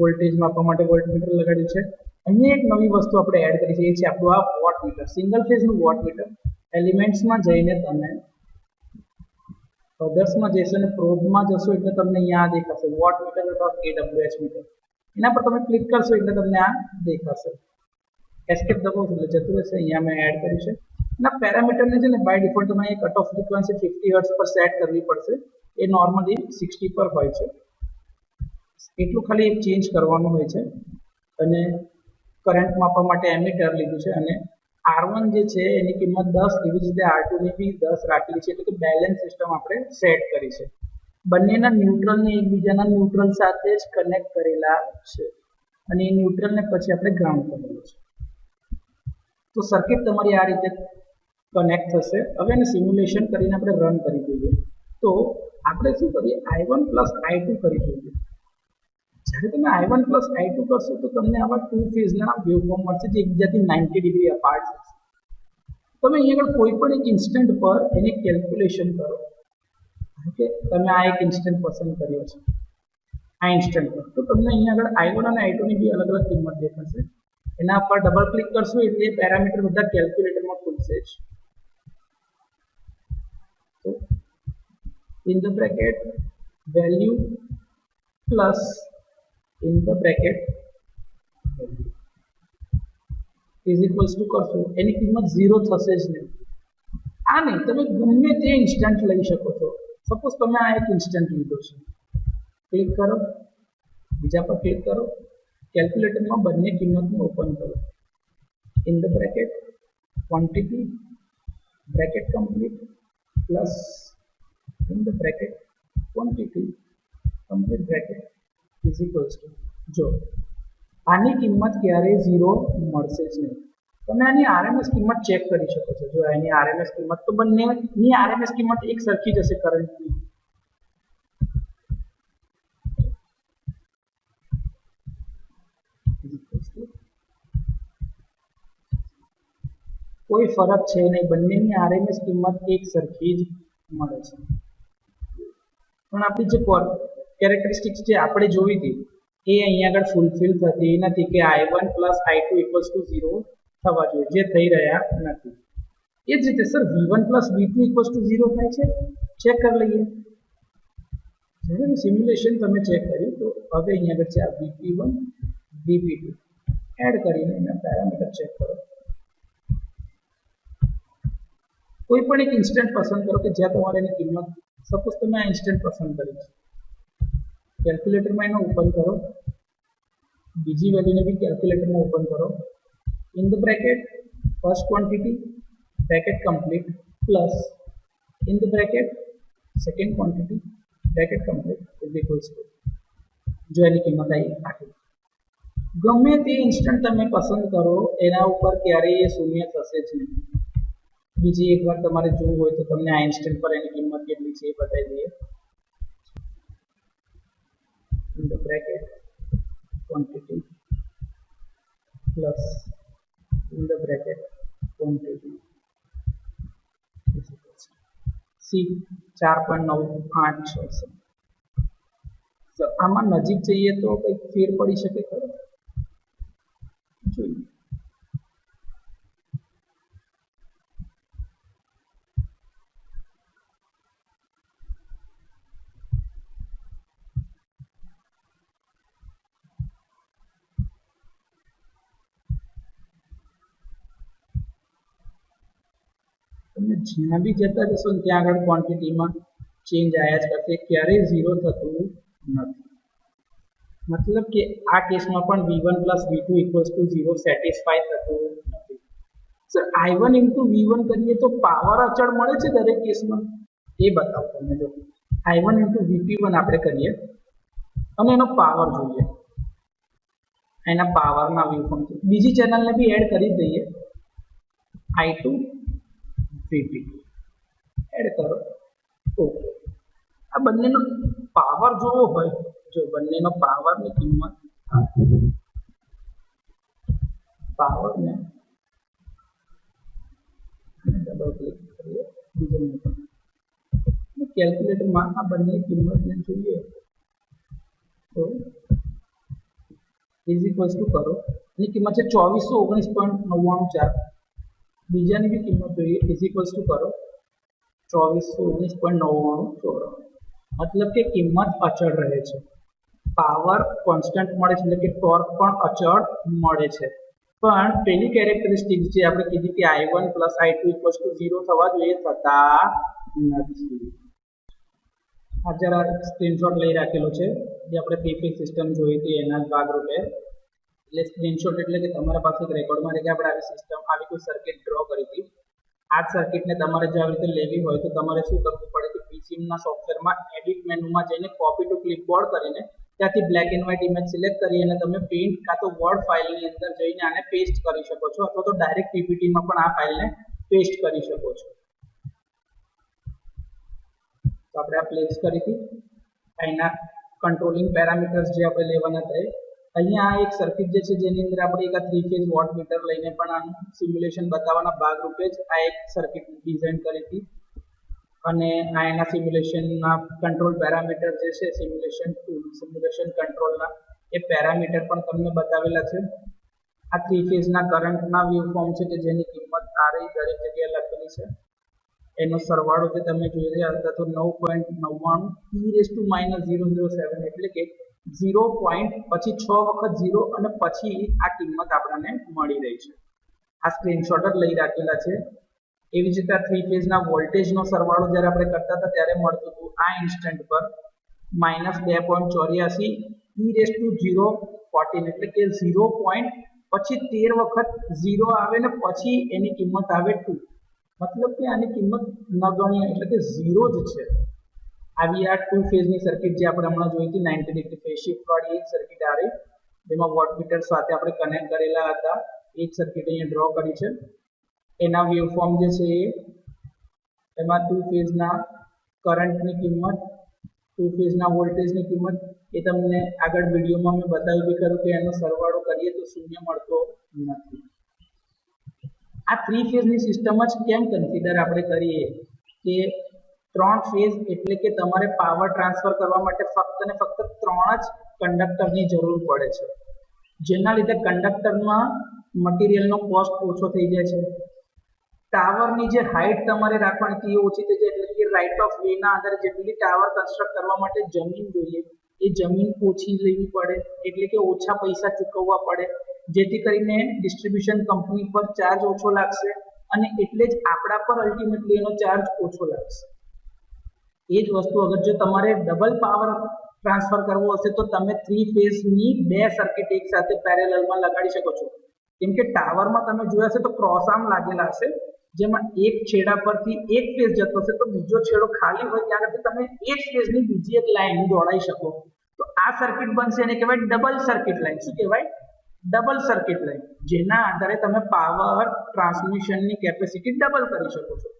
વોલ્ટેજ માપવા માટે વોલ્ટમીટર લગાડ્યું છે. અહીંયા એક નવી વસ્તુ આપણે એડ કરી છે એ છે આપણું આ વોટમીટર. સિંગલ ફેઝનું વોટમીટર. એલિમેન્ટ્સમાં જઈને તમે અધર્સમાં જશો અને પ્રોબમાં જશો એટલે તમને અહીંયા આ દેખાશે વોટમીટર અથવા AWH મીટર. એના પર તમે ક્લિક કરશો એટલે તમને આ દેખાશે. એસ્કેપ દબાવશો એટલે જતું રહેશે. અહીંયા મેં એડ કર્યું છે. ના પેરામીટરને છે ને બાય ડિફોલ્ટ તમારે કટ ઓફ ફ્રીક્વન્સી 50 હર્ટ્ઝ પર સેટ કરવી પડશે. એ નોર્મલી 60 પર હોય છે. એટલું ખાલી એક ચેન્જ કરવાનું હોય છે. અને કરંટ માપવા માટે એમીટર લીધું છે અને R1 જે છે એની કિંમત 10 એવી જ રીતે R2 ની બી 10 રાખેલી છે એટલે કે બેલેન્સ સિસ્ટમ આપણે સેટ કરી છે. બંનેના ન્યુટ્રલને એકબીજાના ન્યુટ્રલ સાથે જ કનેક્ટ કરેલા છે અને એ ન્યુટ્રલને પછી આપણે ગ્રાઉન્ડ કરેલું છે. તો સર્કિટ તમારી આ રીતે કનેક્ટ થશે. હવે એને સિમ્યુલેશન કરીને આપણે રન કરી દઈએ. તો આપણે શું કરીએ I1 + I2 કરી દઈએ. જ્યારે તમે I1 + I2 કરશો તો તમને આવા 2 ફેઝના વેવફોર્મ મળશે જે એકબીજાથી 90 ડિગ્રી અપાર્ટ છે. તમે અહીં આગળ કોઈ પણ એક ઇન્સ્ટન્ટ પર એની કેલ્ક્યુલેશન કરો. ઓકે તમે આ એક ઇન્સ્ટન્ટ પસંદ કર્યો છે આ ઇન્સ્ટન્ટ પર તો તમને અહીં આગળ I1 અને I2 ની બી અલગ અલગ કિંમત દેખાશે. એના પર ડબલ ક્લિક કરશો એટલે પેરામીટર બધા કેલ્ક્યુલેટરમાં ખુલશે જ. તો in the bracket value plus in the bracket value is equals to કરશો એની કિંમત 0 થશે જ નહીં. આ નહીં તમે ગમે તે ઇન્સ્ટન્ટ લઈ શકો છો. સપોઝ તમે આ એક ઇન્સ્ટન્ટ લીધો છે, ક્લિક કરો, બીજા પર ક્લિક કરો, કેલ્ક્યુલેટરમાં બંને કિંમતને ઓપન કરો, in the bracket quantity bracket complete plus in the bracket quantity complete bracket is equals to, જો આની કિંમત ક્યારેય 0 મળશે જ નહીં. તમે આની આરએમએસ કિંમત ચેક કરી શકો છો. જો આની આરએમએસ કિંમત તો બંનેની આરએમએસ કિંમત એક સરખી જ હશે કરંટની. કોઈ ફરક છે નહીં, બંનેની આરએમએસ કિંમત એક સરખી જ મળે છે. પણ આપણી જે કેરેક્ટરિસ્ટિક્સ જે આપણે જોઈ હતી એ અહીંયા આગળ ફૂલફિલ થતી નથી કે I1 plus I2 equals to 0 થવા જોઈએ, જે થઈ રહ્યા નથી. એ જ રીતે sir V1 plus V2 equals to 0 થાય છે, ચેક કરી લઈએ. જ્યારે સિમ્યુલેશન તમે ચેક કર્યું તો હવે અહીંયા આગળ છે આ VP1 VP2 એડ કરીને એના પેરામીટર ચેક કરો. કોઈ પણ એક ઇન્સ્ટન્ટ પસંદ કરો કે જ્યાં તમારે એની કિંમત, સપોઝ તમે આ ઇન્સ્ટન્ટ પસંદ કરી છે, કેલ્ક્યુલેટરમાં એને ઓપન કરો, બીજી વેલ્યુને બી કેલ્ક્યુલેટરમાં ઓપન કરો, in the bracket first quantity bracket complete plus in the bracket second quantity bracket complete is equals to, જો એની કિંમત આવી આટલી. ગમે તે ઇન્સ્ટન્ટ તમે પસંદ કરો એના ઉપર ક્યારેય એ શૂન્ય થશે જ નહીં. બીજી એકવાર તમારે જોવું હોય તો તમને આ ઇન્સ્ટન્ટ પર એની કિંમત કેટલી છે એ બતાવી દઈએ. in the bracket quantity plus in the bracket quantity C 4.986 છે. સર આમાં નજીક જઈએ તો કંઈક ફેર પડી શકે ખરો? જોઈએ. તમે જ્યાં બી જતા જશો ને ત્યાં આગળ ક્વોન્ટિટીમાં ચેન્જ આવ્યા જ કરશે, ક્યારેય 0 થતું નથી. મતલબ કે આ કેસમાં પણ V1 plus V2 equals to 0 satisfy થતું નથી. સર I1 ઇન્ટુ V1 કરીએ તો પાવર અચળ મળે છે દરેક કેસમાં, એ બતાવો તમે. જો I1 ઇન્ટુ VP1 આપણે કરીએ અને એનો પાવર જોઈએ, એના પાવરના વેવફોર્મ છે. બીજી ચેનલને બી એડ કરી દઈએ, I2 VP એડ કરો. ઓકે, આ બંનેનો પાવર જોવો હોય, જો બંનેનો પાવરની કિંમત પાવરને ડબલ ક્લિક કરીએ બીજાને પણ કેલ્ક્યુલેટરમાં આ બંને કિંમતને જોઈએ તો ઇઝ ઇક્વલ્સ ટુ કરો. એની કિંમત છે 2419.994. બીજાની બી કિંમત જોઈએ, ઇઝ ઇક્વલ્સ ટુ કરો 2419.994. મતલબ કે કિંમત અચળ રહે છે, પાવર કોન્સ્ટન્ટ મળે છે, એટલે કે ટોર્ક પણ અચળ મળે છે. પણ પેલી કેરેક્ટરિસ્ટિક જે આપણે કીધી કે I1 plus I2 equals to 0 થવા જોઈએ, થતા નથી. આ જરા સ્ક્રીનશોટ લઈ રાખેલો છે જે આપણે પીપી સિસ્ટમ જોઈ હતી એના જ ભાગરૂપે. એટલે સ્ક્રીનશોટ એટલે કે તમારા પાસે એક રેકોર્ડમાં રહે કે આપણે આવી સિસ્ટમ, આવી કોઈ સર્કિટ ડ્રો કરી હતી. આ સર્કિટને તમારે જો આવી રીતે લેવી હોય તો તમારે શું કરવું પડે કે પીસીના સોફ્ટવેરમાં એડિટ મેનુમાં જઈને કોપી ટુ ક્લિપબોર્ડ કરીને ત્યાંથી black and white image select કરી અને તમે પેઇન્ટ કાં તો વર્ડ ફાઇલની અંદર જઈને આને પેસ્ટ કરી શકો છો, અથવા તો ડાયરેક્ટ પીપીટીમાં પણ આ ફાઇલને પેસ્ટ કરી શકો છો. તો આપણે આ પ્લેસ કરી હતી. એના કંટ્રોલિંગ પેરામીટર્સ જે આપણે લેવાના હતા, અહીંયા આ એક સર્કિટ જે છે જેની અંદર આપણે એક 3 ફેઝ વોટમીટર લઈને પણ આનું સિમ્યુલેશન બતાવવાના ભાગરૂપે જ આ એક સર્કિટ ડિઝાઇન કરી હતી. અને આ એના સિમ્યુલેશનના કંટ્રોલ પેરામીટર જે છે, સિમ્યુલેશન ટૂલ, સિમ્યુલેશન કંટ્રોલના એ પેરામીટર પણ તમને બતાવેલા છે. આ 3 ફેઝના કરંટના વેવફોર્મ છે કે જેની કિંમત આ રહી દરેક જગ્યાએ લખેલી છે. એનો સરવાળો જે તમે જોઈ રહ્યા હતા તો 9.99 e−007, એટલે કે 0 પોઈન્ટ પછી 6 વખત 0 અને પછી આ કિંમત આપણને મળી રહી છે. આ સ્ક્રીનશોટ જ લઈ રાખેલા છે. એવી જ રીતે થ્રી ફેઝના વોલ્ટેજનો સરવાળો જ્યારે આપણે કરતા હતા ત્યારે મળતું હતું આ ઇન્સ્ટન્ટ પર -2.84 e⁻014 એટલે કે 0. પછી 13 વખત 0 આવે ને પછી એની કિંમત આવે 2, મતલબ કે આની કિંમત નગણ્ય એટલે કે 0 જ છે. આવી આ ટુ ફેઝની સર્કિટ જે આપણે હમણાં જોઈ હતી 90 ડિગ્રી ફેઝ શિફ્ટ વાળી એક સર્કિટ આ રહી, જેમાં વોટમીટર સાથે આપણે કનેક્ટ કરેલા હતા. એક સર્કિટ અહીંયા ડ્રો કરી છે. એના વેવફોર્મ જે છે એમાં ટુ ફેઝના કરંટની કિંમત, ટુ ફેઝના વોલ્ટેજની કિંમત એ તમને આગળ વિડીયોમાં મેં બતાવ્યું બી ખરું કે એનો સરવાળો કરીએ તો શૂન્ય મળતો નથી. આ થ્રી ફેઝની સિસ્ટમ જ કેમ કન્સિડર આપણે કરીએ કે 3 ફેઝ એટલે કે તમારે પાવર ટ્રાન્સફર કરવા માટે ફક્ત ને ફક્ત 3 જ કંડક્ટરની જરૂર પડે છે, જેના લીધે કંડક્ટરમાં મટીરિયલનો કોસ્ટ ઓછો થઈ જાય છે. ટાવરની જે હાઇટ તમારે રાખવાની હતી એ ઓછી થઈ જાય, એટલે કે રાઇટ ઓફ વેના આધારે જેટલી ટાવર કન્સ્ટ્રક્ટ કરવા માટે જમીન જોઈએ એ જમીન ઓછી લેવી પડે, એટલે કે ઓછા પૈસા ચૂકવવા પડે, જેથી કરીને ડિસ્ટ્રીબ્યુશન કંપની પર ચાર્જ ઓછો લાગશે અને એટલે જ આપણા પર અલ્ટિમેટલી એનો ચાર્જ ઓછો લાગશે. એ જ વસ્તુ અગર જો તમારે ડબલ પાવર ટ્રાન્સફર કરવો હશે તો તમે થ્રી ફેઝની 2 સર્કિટ એક સાથે પેરેલલમાં લગાડી શકો છો. કેમ કે ટાવરમાં તમે જોયા હશે તો ક્રોસ આર્મ લાગેલા હશે, જેમાં એક છેડા પરથી એક ફેઝ જતો હશે તો બીજો છેડો ખાલી હોય ત્યાંથી તમે એક ફેઝની બીજી એક લાઈન દોડાઈ શકો. તો આ સર્કિટ બનશે એને કહેવાય ડબલ સર્કિટ લાઈન. શું કહેવાય? ડબલ સર્કિટ લાઈન, જેના આધારે તમે પાવર ટ્રાન્સમિશનની કેપેસિટી ડબલ કરી શકો છો.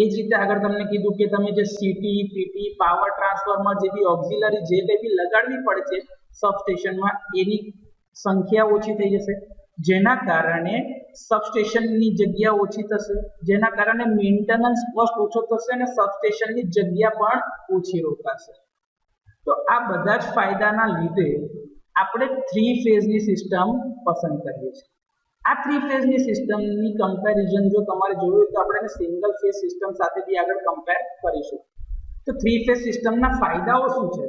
એ જ રીતે આગળ તમને કીધું કે તમે જે સીટી, પીટી, પાવર ટ્રાન્સફોર્મર જેવી ઓક્ઝિલરી જે કંઈ બી લગાડવી પડે છે સબસ્ટેશનમાં એની સંખ્યા ઓછી થઈ જશે, જેના કારણે સબસ્ટેશનની જગ્યા ઓછી થશે, જેના કારણે મેન્ટેનન્સ કોસ્ટ ઓછો થશે અને સબસ્ટેશનની જગ્યા પણ ઓછી રોકાશે. તો આ બધા જ ફાયદાના લીધે આપણે થ્રી ફેઝની સિસ્ટમ પસંદ કરીએ છીએ. આ થ્રી ફેઝની સિસ્ટમની કમ્પેરિઝન જો તમારે જોયું હોય તો આપણે સિંગલ ફેઝ સિસ્ટમ સાથે બી આગળ કમ્પેર કરીશું. તો થ્રી ફેઝ સિસ્ટમના ફાયદાઓ શું છે?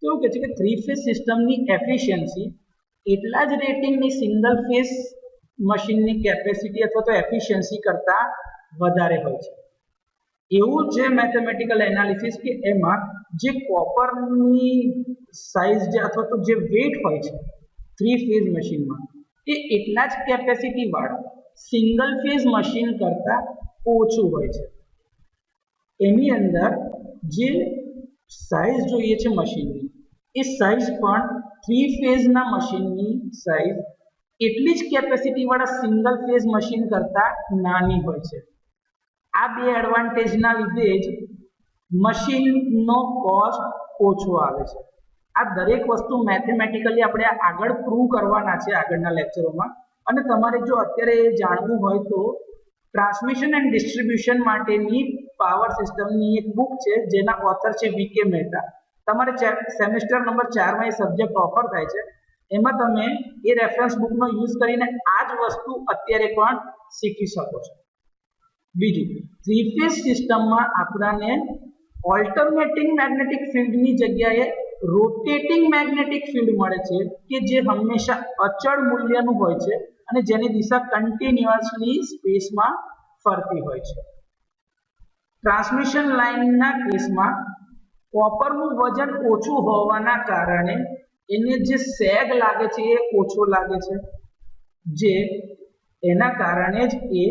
તો એવું કહે છે કે થ્રી ફેઝ સિસ્ટમની એફિશિયન્સી એટલા જ રેટિંગની સિંગલ ફેઝ મશીનની કેપેસિટી અથવા તો એફિશિયન્સી કરતાં વધારે હોય છે. એવું છે મેથેમેટિકલ એનાલિસિસ કે એમાં જે કોપરની સાઇઝ જે અથવા તો જે વેટ હોય છે થ્રી ફેઝ મશીનમાં એ એટલા જ કેપેસિટી વાળા સિંગલ ફેઝ મશીન કરતાં ઓછું હોય છે. એની અંદર જે સાઇઝ જોઈએ છે મશીનની એ સાઇઝ પણ થ્રી ફેઝના મશીનની સાઇઝ એટલી જ કેપેસિટી વાળા સિંગલ ફેઝ મશીન કરતાં નાની હોય છે. આ બે એડવાન્ટેજના લીધે જ મશીનનો કોસ્ટ ઓછો આવે છે. આ દરેક વસ્તુ મેથેમેટિકલી આપણે આગળ પ્રૂવ કરવાના છે આગળના લેક્ચરોમાં. અને તમારે જો અત્યારે જાણવું હોય તો ટ્રાન્સમિશન એન્ડ ડિસ્ટ્રીબ્યુશન માટેની પાવર સિસ્ટમની એક બુક છે જેના ઓથર છે વીકે મહેતા. તમારે સેમેસ્ટર નંબર 4 માં એ સબ્જેક્ટ ઓફર થાય છે. એમાં તમે એ રેફરન્સ બુકનો યુઝ કરીને આ જ વસ્તુ અત્યારે પણ શીખી શકો છો. બીજું, થ્રી ફેઝ સિસ્ટમમાં આપણને ઓલ્ટરનેટિંગ મેગ્નેટિક ફિલ્ડની જગ્યાએ રોટેટિંગ મેગ્નેટિક ફિલ્ડ મળે છે કે જે હંમેશા અચળ મૂલ્યનું હોય છે અને જેની દિશા કન્ટિન્યુઅસલી સ્પેસમાં ફરતી હોય છે. ટ્રાન્સમિશન લાઇનના કેસમાં કોપરનું વજન ઓછું હોવાના કારણે એને જે સેગ લાગે છે એ ઓછો લાગે છે, જે એના કારણે જ એ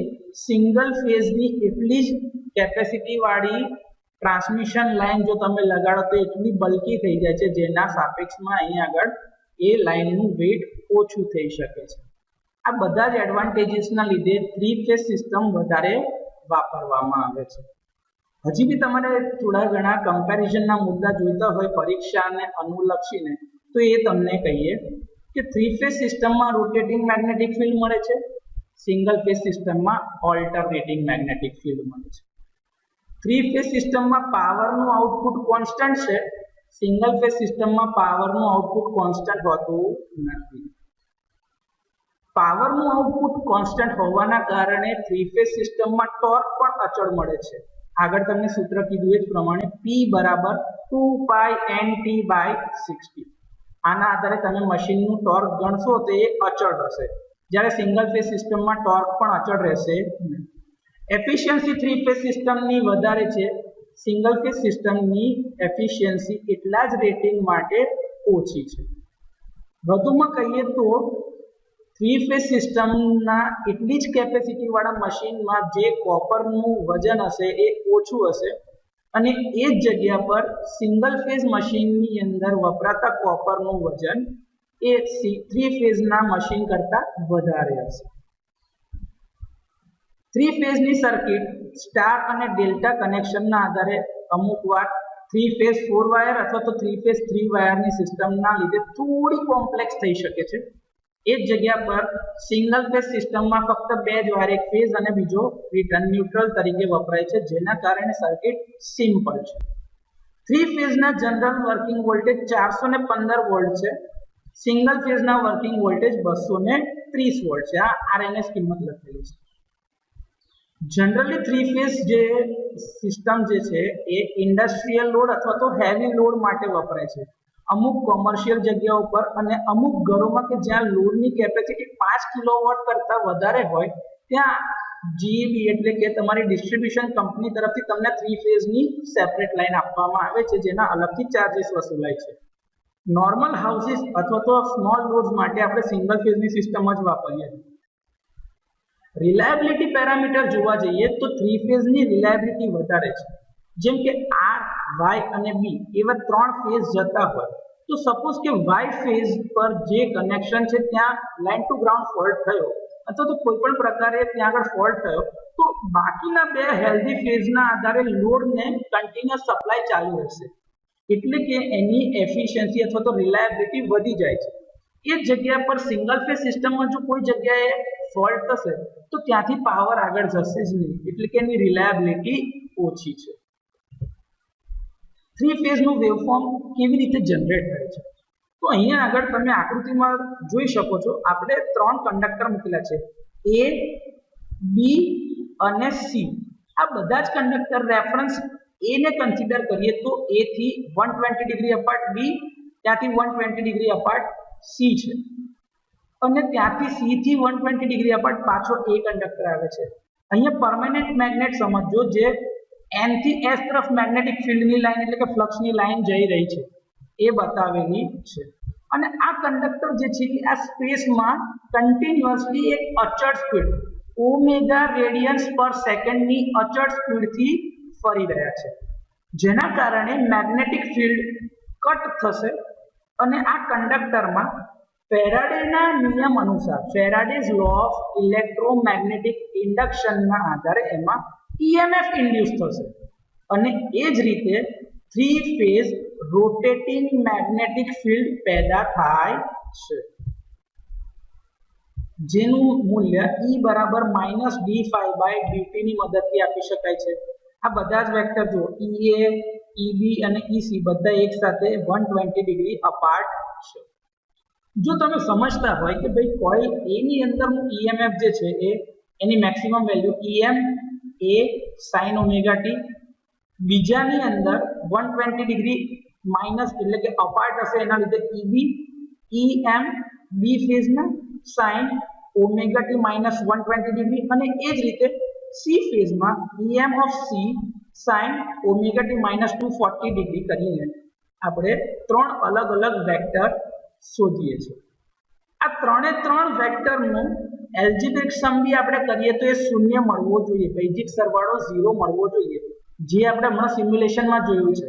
સિંગલ ફેઝની એટલી જ કેપેસિટી વાળી ટ્રાન્સમિશન લાઇન જો તમે લગાડો તો એટલી બલ્કી થઈ જાય છે જેના સાપેક્ષમાં અહીં આગળ એ લાઇનનું વેટ ઓછું થઈ શકે છે. આ બધા જ એડવાન્ટેજીસના લીધે થ્રી ફેઝ સિસ્ટમ વધારે વાપરવામાં આવે છે. હજી બી તમારે થોડા ઘણા કમ્પેરિઝનના મુદ્દા જોઈતા હોય પરીક્ષાને અનુલક્ષીને તો એ તમને કહીએ કે થ્રી ફેઝ સિસ્ટમમાં રોટેટિંગ મેગ્નેટિક ફિલ્ડ મળે છે, સિંગલ ફેઝ સિસ્ટમમાં ઓલ્ટરનેટિંગ મેગ્નેટિક ફિલ્ડ મળે છે. થ્રી ફેઝ સિસ્ટમમાં પાવરનું આઉટપુટ કોન્સ્ટન્ટ છે, સિંગલ ફેઝ સિસ્ટમમાં પાવરનું આઉટપુટ કોન્સ્ટન્ટ હોતું નથી. પાવરનું આઉટપુટ કોન્સ્ટન્ટ હોવાના કારણે થ્રી ફેઝ સિસ્ટમમાં ટોર્ક પણ અચળ મળે છે. આગળ તમને સૂત્ર કીધું એ જ પ્રમાણે P બરાબર 2πnt/60. આના આધારે તમે મશીનનું ટોર્ક ગણશો તો એ અચળ હશે, જ્યારે સિંગલ ફેઝ સિસ્ટમમાં ટોર્ક પણ અચળ રહેશે નહીં. એફિશિયન્સી થ્રી ફેઝ સિસ્ટમની વધારે છે, સિંગલ ફેઝ સિસ્ટમની એફિશિયન્સી એટલા જ રેટિંગ માટે ઓછી છે. વધુમાં કહીએ તો થ્રી ફેઝ સિસ્ટમના એટલી જ કેપેસિટી વાળા મશીનમાં જે કોપરનું વજન હશે એ ઓછું હશે અને એ જ જગ્યા પર સિંગલ ફેઝ મશીનની અંદર વપરાતા કોપરનું વજન એ થ્રી ફેઝના મશીન કરતા વધારે હશે. થ્રી ફેઝની સર્કિટ સ્ટાર અને ડેલ્ટા કનેક્શનના આધારે અમુક વાર થ્રી ફેઝ 4 વાયર અથવા તો થ્રી ફેઝ 3 વાયરની સિસ્ટમના લીધે થોડી કોમ્પ્લેક્સ થઈ શકે છે. એ જ જગ્યા પર સિંગલ ફેઝ સિસ્ટમમાં ફક્ત બે જ વાયર, એક ફેઝ અને બીજો રિટર્ન ન્યુટ્રલ તરીકે વપરાય છે, જેના કારણે સર્કિટ સિમ્પલ છે. થ્રી ફેઝના જનરલ વર્કિંગ વોલ્ટેજ 415 વોલ્ટ છે. સિંગલ ફેઝના વર્કિંગ વોલ્ટેજ 230 વોલ્ટ છે. આ આરએમએસ કિંમત લખેલી છે. જનરલી થ્રી ફેઝ જે સિસ્ટમ જે છે એ ઇન્ડસ્ટ્રીયલ લોડ અથવા તો હેવી લોડ માટે વપરાય છે. અમુક કોમર્શિયલ જગ્યાઓ પર અને અમુક ઘરોમાં કે જ્યાં લોડની કેપેસિટી 5 કિલોવોટ કરતાં વધારે હોય ત્યાં જીઈબી એટલે કે તમારી ડિસ્ટ્રીબ્યુશન કંપની તરફથી તમને થ્રી ફેઝની સેપરેટ લાઈન આપવામાં આવે છે, જેના અલગથી ચાર્જીસ વસૂલાય છે. નોર્મલ હાઉસીસ અથવા તો સ્મોલ લોડ્સ માટે આપણે સિંગલ ફેઝની સિસ્ટમ જ વાપરીએ છીએ. રિલાયબિલિટી પેરામીટર જોવા જઈએ તો થ્રી ફેઝની રિલાયબિલિટી વધારે છે. જેમ કે આર, વાય અને બી એવા 3 ફેઝ જતા હોય તો સપોઝ કે વાય ફેઝ પર જે કનેક્શન છે ત્યાં લાઇન ટુ ગ્રાઉન્ડ ફોલ્ટ થયો અથવા તો કોઈ પણ પ્રકારે ત્યાં આગળ ફોલ્ટ થયો તો બાકીના બે હેલ્ધી ફેઝના આધારે લોડને કન્ટિન્યુઅસ સપ્લાય ચાલુ રહેશે, એટલે કે એની એફિશિયન્સી અથવા તો રિલાયબિલિટી વધી જાય છે. એ જ જગ્યા પર સિંગલ ફેઝ સિસ્ટમમાં જો કોઈ જગ્યાએ ફોલ્ટ થશે તો ત્યાંથી પાવર આગળ જશે જ નહીં, એટલે કે એની રિલાયબિલિટી ઓછી છે. થ્રી ફેઝનું વેવફોર્મ કેવી રીતે જનરેટ થાય છે? તો અહીંયા આગળ તમે આકૃતિમાં જોઈ શકો છો, આપણે 3 કંડક્ટર મૂકેલા છે, એ, બી અને સી. આ બધા જ કંડક્ટર રેફરન્સ એ ને કન્સિડર કરીએ તો એ થી 120 ડિગ્રી અપાર્ટ બી, ત્યાંથી 120 ડિગ્રી અપાર્ટ સી છે અને ત્યાંથી સી થી 120 ડિગ્રી અપાર્ટ પાછો એ કંડક્ટર આવે છે. અહીંયા પરમેનન્ટ મેગ્નેટ સમજો, જે એન થી એસ તરફ મેગ્નેટિક ફિલ્ડની લાઈન એટલે કે ફ્લક્સની લાઈન જઈ રહી છે એ બતાવેલી છે. અને આ કંડક્ટર જે છે આ સ્પેસમાં કન્ટિન્યુઅસલી એક અચળ સ્પીડ ઓમેગા રેડિયન્સ પર સેકન્ડની અચળ સ્પીડથી ફરી રહ્યા છે, જેના કારણે મેગ્નેટિક ફિલ્ડ કટ થશે અને આ કંડક્ટરમાં ફેરાડેના નિયમ અનુસાર, ફેરાડેઝ લો ઓફ ઇલેક્ટ્રોમેગ્નેટિક ઇન્ડક્શનના આધારે એમાં EMF ઇન્ડ્યુસ થશે અને એ જ રીતે three phase rotating magnetic field પેદા થાય છે, જેનું મૂલ્ય E બરાબર -d∅dt ની મદદથી આપી શકાય છે. આ બધા જ વેક્ટર જો EA, EB અને EC બધા એક સાથે 120 ડિગ્રી અપાર્ટ છે. જો તમે સમજતા હોય કે ભાઈ કોઇલ A ની અંદરનું EMF જે છે એ એની maximum value EM A sin omega t, બીજાની અંદર 120 ડિગ્રી માઇનસ એટલે કે અપાર્ટ હશે, એના લીધે EB EM B ફેઝના sin omega t minus 120 degree અને એ જ રીતે C ફેઝમાં EM of C sin omega t minus 240 degree કરીને આપણે 3 અલગ અલગ વેક્ટર શોધીએ છીએ. આ ત્રણ વેક્ટરનું એલ્જિબ્રિક સમ બી આપણે કરીએ તો એ શૂન્ય મળવો જોઈએ, બેઝિક સરવાળો 0 મળવો જોઈએ, જે આપણે હમણાં સિમ્યુલેશનમાં જોયું છે.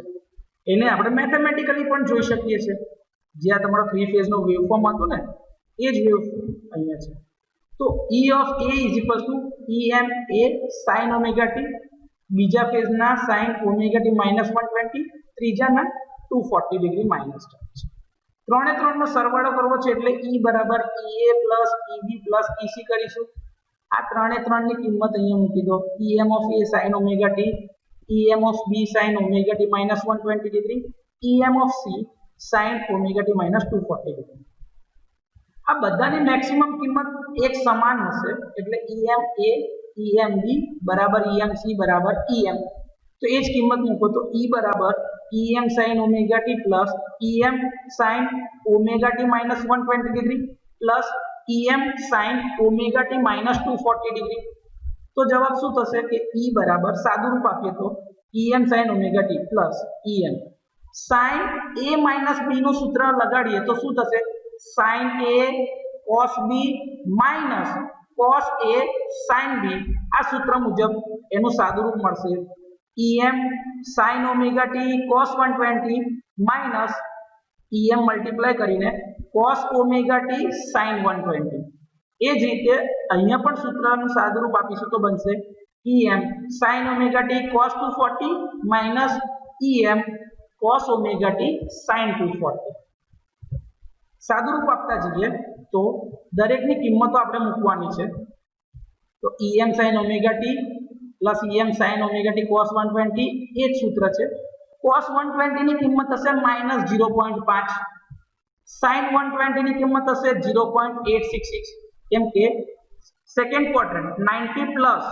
એને આપણે મેથેમેટિકલી પણ જોઈ શકીએ છીએ. જે આ તમારો થ્રી ફેઝનો વેવફોર્મ હતો ને એ જ વેવફોર્મ અહીંયા છે. તો E of A is equal to EM A sin omega t, બીજા ફેઝના sin omega t minus 120, ત્રીજાના 240 degree minus charge. ત્રણે ત્રણનો સરવાળો કરવો છે એટલે E બરાબર EA plus EB plus EC કરીશું. આ ત્રણે ત્રણની કિંમત અહીંયા મૂકી દો. EM of A sin omega t, EM of B sin omega t minus 120 degree, EM of C sin omega t minus 240 degree. આ બધાની મેક્સિમમ કિંમત એક સમાન હશે એટલે EM A EM B બરાબર EM C બરાબર EM. તો એ જ કિંમત મૂકો તો E બરાબર EM sin omega t plus EM sin omega t minus 120 degree plus EM sin omega t minus 240 degree. તો तो जवाब શું થશે કે E બરાબર સાદું રૂપ આપીએ તો em sin omega t plus em sin a minus b નું સૂત્ર લગાડીએ તો શું થશે sin a cos b minus cos a sin b આ સૂત્ર મુજબ એનું સાદું રૂપ મળશે em sin omega t cos 120 minus em multiply કરીને cos omega t sin 120 એ જ રીતે અહીંયા પણ સૂત્રનું સાદું રૂપ આપીશું તો બનશે em sin omega t cos 240 minus em cos omega t sin 240 સાદું રૂપ આપતા જઈએ તો દરેકની કિંમતો આપણે મૂકવાની છે તો em sin omega t plus em sin omega t cos 120 એ જ સૂત્ર છે cos 120 ની કિંમત હશે -0.5 sin 120 ની કિંમત હશે 0.866 કેમ કે સેકન્ડ ક્વાડ્રન્ટ 90 પ્લસ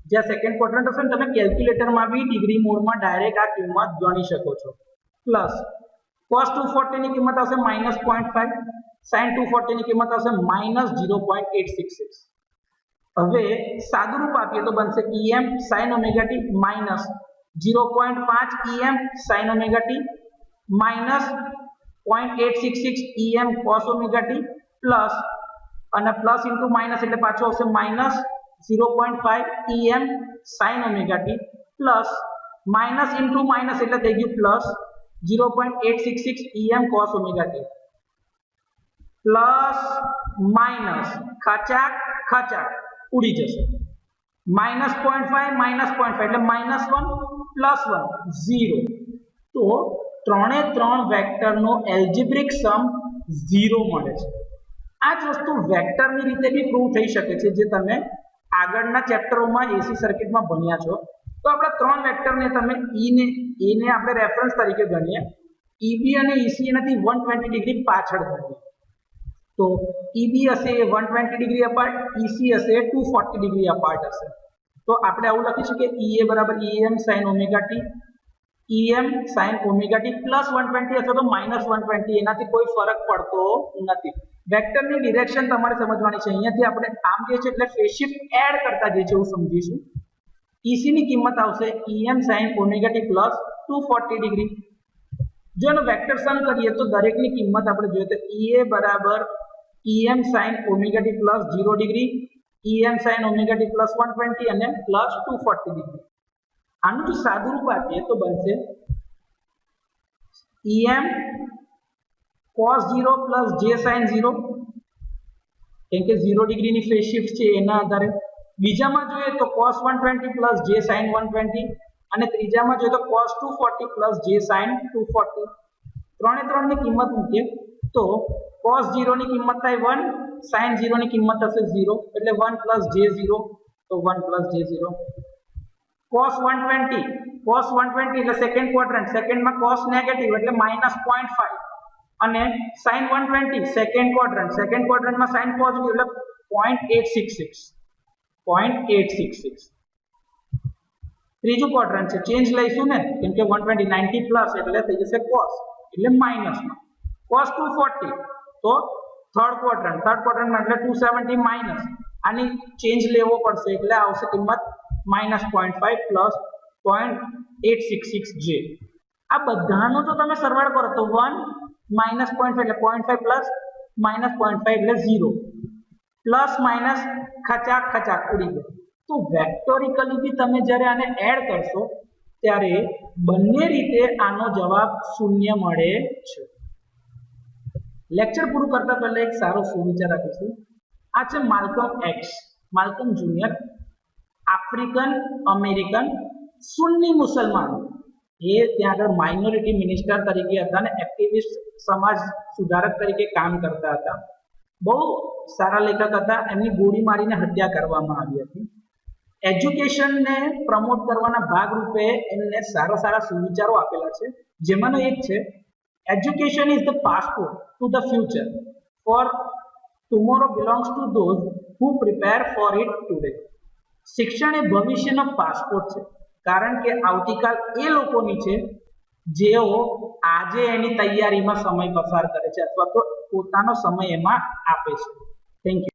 જે સેકન્ડ ક્વાડ્રન્ટ હશે ને તમે કેલ્ક્યુલેટરમાં બી ડિગ્રી મોડમાં ડાયરેક્ટ આ કિંમત ગણી શકો છો પ્લસ cos 240 ની કિંમત આવશે -0.5 sin 240 ની કિંમત આવશે -0.866 હવે સાદું રૂપ આપીએ તો બનશે em sin omega t minus 0.5 em sin omega t minus 0.866 em cos omega t plus અને પ્લસ ઇન્ટુ માઇનસ એટલે પાછો આવશે minus 0.5 em sin omega t plus minus into minus એટલે થઈ ગયું plus 0.866 em cos omega t plus minus ખચાક ખચાક ઉડી જશે માઇનસ 0.5 માઇનસ 0.5 એટલે -1 પ્લસ 1 0 તો ત્રણે ત્રણ વેક્ટરનો એલ્જિબ્રિક સમ 0 મળે છે આ જ વસ્તુ વેક્ટરની રીતે બી પ્રૂવ થઈ શકે છે જે તમે આગળના ચેપ્ટરોમાં એસી સર્કિટમાં ભણ્યા છો તો આપણે ત્રણ વેક્ટરને તમે એ ને આપણે રેફરન્સ તરીકે ગણીએ EB અને EC એનાથી 120 ડિગ્રી પાછળ ગણીએ તો EB હશે 120 ડિગ્રી અપાર્ટ EC હશે 240 ડિગ્રી અપાર્ટ હશે તો આપણે આવું લખીશું કે EA બરાબર EM sin omega t em sin omega t plus 120 હશે તો -120 એનાથી કોઈ ફરક પડતો નથી વેક્ટરની ડિરેક્શન તમારે સમજવાની છે અહીંયાથી આપણે આમ જે છે એટલે ફેઝ શિફ્ટ એડ કરતા જે છે એવું સમજીશું EC ની કિંમત આવશે em sin omega t plus 240 degree જો એનો વેક્ટર સમ કરીએ તો દરેકની કિંમત આપણે જોઈએ તો EA બરાબર em sin omega t plus 0 degree em sin omega t plus 120 અને plus 240 ડિગ્રી આનું જો સાદું રૂપ આપીએ તો બનશે em cos 0 plus j sin 0 કેમ કે 0 ડિગ્રીની ફેઝ શિફ્ટ છે એના આધારે બીજામાં જોઈએ તો cos 120 plus j sin 120 અને ત્રીજામાં જોઈએ તો cos 240 plus j sin 240 ત્રણે ત્રણની કિંમત મૂકીએ તો cos 0 ની કિંમત થાય 1 sin 0 ની કિંમત થશે 0 એટલે 1 plus j0 તો 1 plus j0 cos 120 એટલે સેકન્ડ ક્વાડ્રન્ટ સેકન્ડમાં cos નેગેટિવ એટલે -0.5 અને sin 120 સેકન્ડ ક્વાડ્રન્ટમાં sin પોઝિટિવ એટલે 0.866 ત્રીજું ક્વાડ્રન્ટ છે ચેન્જ લઈશું ને કેમ કે 120 90 પ્લસ એટલે થઈ જશે cos એટલે માઈનસમાં cos 240 તો થર્ડ ક્વાડ્રન્ટમાં એટલે 270 માઈનસ આની ચેન્જ લેવો પડશે એટલે આવશે કિંમત -0.5 પ્લસ 0.866 j આ બધાનો જો તમે સરવાળો કરો તો 1 -0.5 એટલે 0.5 પ્લસ -0.5 એટલે 0 પ્લસ માઇનસ ખચાક ખચાક ઉડી ગયો તો વેક્ટોરિકલી બી તમે જ્યારે આને એડ કરશો ત્યારે બંને રીતે આનો જવાબ 0 મળે છે લેક્ચર પૂરું કરતા પહેલા એક સારો સુવિચાર આપીશું આ છે માલ્કમ જુનિયર આફ્રિકન અમેરિકન સુન્ની મુસલમાન એ ત્યાં આગળ માઇનોરિટી મિનિસ્ટર તરીકે હતા અને એક્ટિવિસ્ટ સમાજ સુધારક તરીકે કામ કરતા હતા બહુ સારા લેખક હતા એમની ગોળી મારીને હત્યા કરવામાં આવી હતી એજ્યુકેશનને પ્રમોટ કરવાના ભાગરૂપે એમને સારા સુવિચારો આપેલા છે જેમાંનો એક છે education is the passport to the future for tomorrow belongs to those who prepare for it today શિક્ષણ એ ભવિષ્યનો પાસપોર્ટ છે કારણ કે આવતીકાલ એ લોકોની છે જેઓ આજે એની તૈયારીમાં સમય પસાર કરે છે અથવા તો પોતાનો સમય એમાં આપે છે થેન્ક યુ